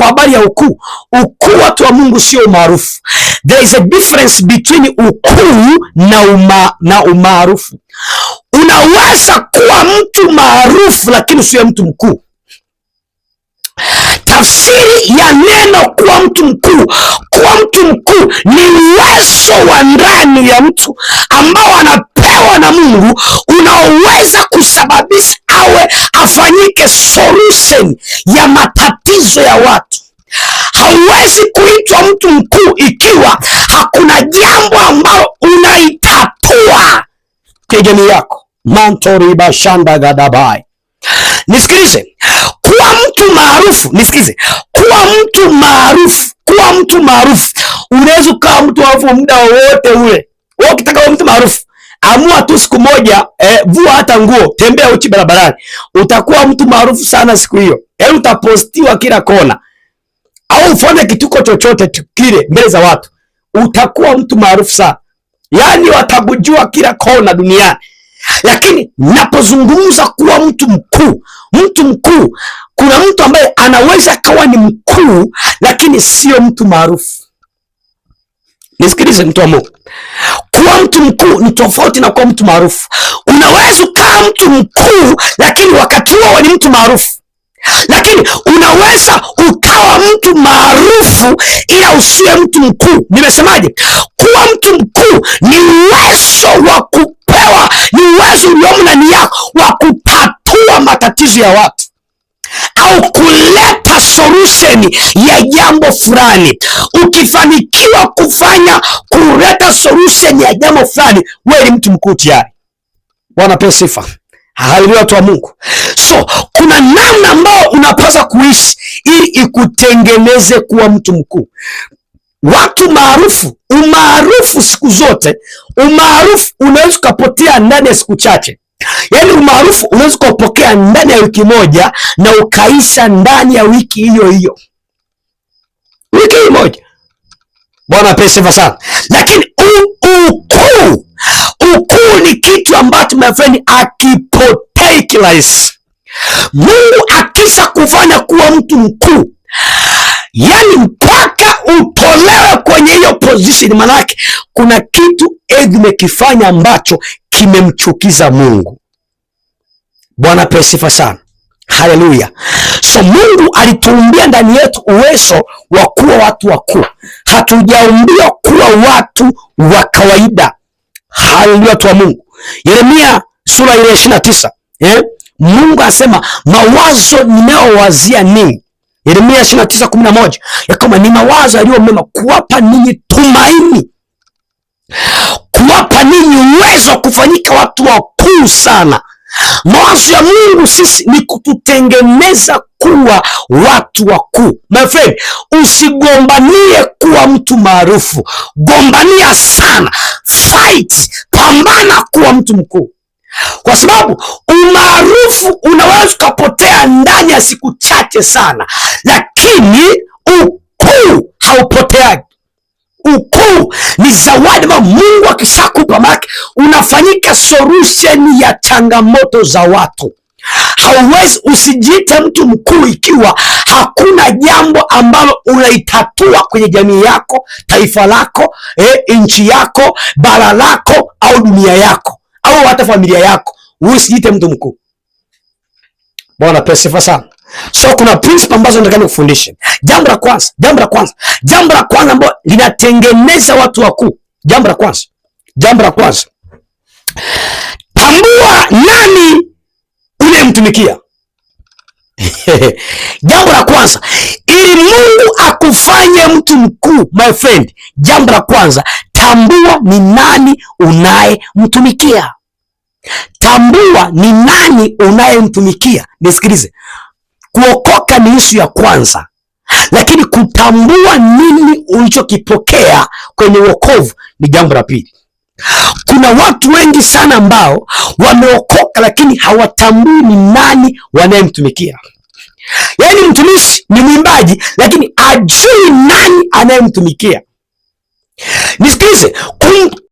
kwa habari ya ukuu. Ukuu, watu wa Mungu, sio umaarufu. There is a difference between ukuu na umaarufu. Unaweza kuwa mtu maarufu lakini usiwe mtu mkuu. Tafsiri ya neno kuwa mtu mkuu, kuwa mtu mkuu ni uwezo wa ndani ya mtu ambao anapewa na Mungu, unaoweza kusababisha afanyike solution ya matatizo ya watu. Hauwezi kuitwa mtu mkuu ikiwa hakuna jambo ambalo unaitatua kwa jamii yako. Mantori bashanda gadabai. Nisikilize, kuwa mtu maarufu, nisikize, kuwa mtu maarufu, unaweza kuwa mtu maarufu muda wowote ule. Wewe ukitaka kuwa mtu maarufu, amua tu siku moja, vua hata nguo, tembea uchi barabarani, utakuwa mtu maarufu sana siku hiyo. Yaani utapostiwa kila kona, au ufanye kituko chochote kile mbele za watu, utakuwa mtu maarufu sana. Yaani watakujua kila kona duniani. Lakini napozungumza kuwa mtu mkuu, kuna mtu ambaye anaweza kawa ni mkuu lakini sio mtu maarufu. Nisikilize mtu wa Mungu, kuwa mtu mkuu ni tofauti na kuwa mtu maarufu. Unaweza ukawa mtu mkuu lakini wakati huo ni mtu maarufu, lakini unaweza ukawa mtu maarufu ila usiwe mtu mkuu. Nimesemaje? Kuwa mtu mkuu ni uwezo wa kupewa, ni uwezo uliomo ndani yako wa kutatua matatizo ya watu au kuleta solution ya jambo fulani. Ukifanikiwa kuleta solution ya jambo fulani, wewe ni mtu mkuu tayari. Bwana pewe sifa. Haleluya, watu wa Mungu. So kuna namna ambayo unapaswa kuishi ili ikutengeneze kuwa mtu mkuu. Watu maarufu, umaarufu siku zote, umaarufu unaweza kupotea ndani ya siku chache. Yaani umaarufu unaweza kupokea ndani ya wiki moja na ukaisha ndani ya wiki hiyo hiyo. Wiki moja. Bwana pewe sifa sana. Lakini ukuu ni kitu ambacho my friend akipotei kirahisi. Mungu akisha kufanya kuwa mtu mkuu, yani mpaka utolewe kwenye hiyo position, manake kuna kitu umekifanya ambacho kimemchukiza Mungu. Bwana pewe sifa sana. Haleluya. So Mungu alituumbia ndani yetu uwezo wa kuwa watu wakuu. Hatujaumbiwa kuwa watu wa kawaida. Haleluya, watu wa Mungu. Yeremia sura ile 29, Mungu anasema mawazo ninayowazia ninyi. Yeremia 29:11, ya kama ni mawazo yaliyo mema, kuwapa ninyi tumaini, kuwapa ninyi uwezo wa kufanyika watu wakuu sana. Mawazo ya Mungu sisi ni kututengeneza kuwa watu wakuu. My friend, usigombanie kuwa mtu maarufu, gombania sana, fight, pambana kuwa mtu mkuu, kwa sababu umaarufu unaweza kupotea ndani ya siku chache sana, lakini ukuu haupoteagi. Ukuu ni zawadi ambayo Mungu akishakupa, maana unafanyika solution ya changamoto za watu. Hauwezi usijiite mtu mkuu ikiwa hakuna jambo ambalo unaitatua kwenye jamii yako, taifa lako, nchi yako, bara lako au dunia yako au hata familia yako. Usijiite mtu mkuu. Bwana pewe sifa sana. So kuna principle ambazo nataka nikufundishe. Jambo la kwanza ambalo linatengeneza watu wakuu. Jambo la kwanza. Tambua nani unayemtumikia. Jambo la kwanza, ili Mungu akufanye mtu mkuu, my friend, jambo la kwanza, tambua ni nani unayemtumikia. Tambua ni nani unayemtumikia. Nisikilize. Kuokoka ni issue ya kwanza, lakini kutambua nini ulichokipokea kwenye wokovu ni jambo la pili. Kuna watu wengi sana ambao wameokoka lakini hawatambui ni nani wanayemtumikia. Yaani mtumishi ni mwimbaji lakini ajui nani anayemtumikia. Nisikilize,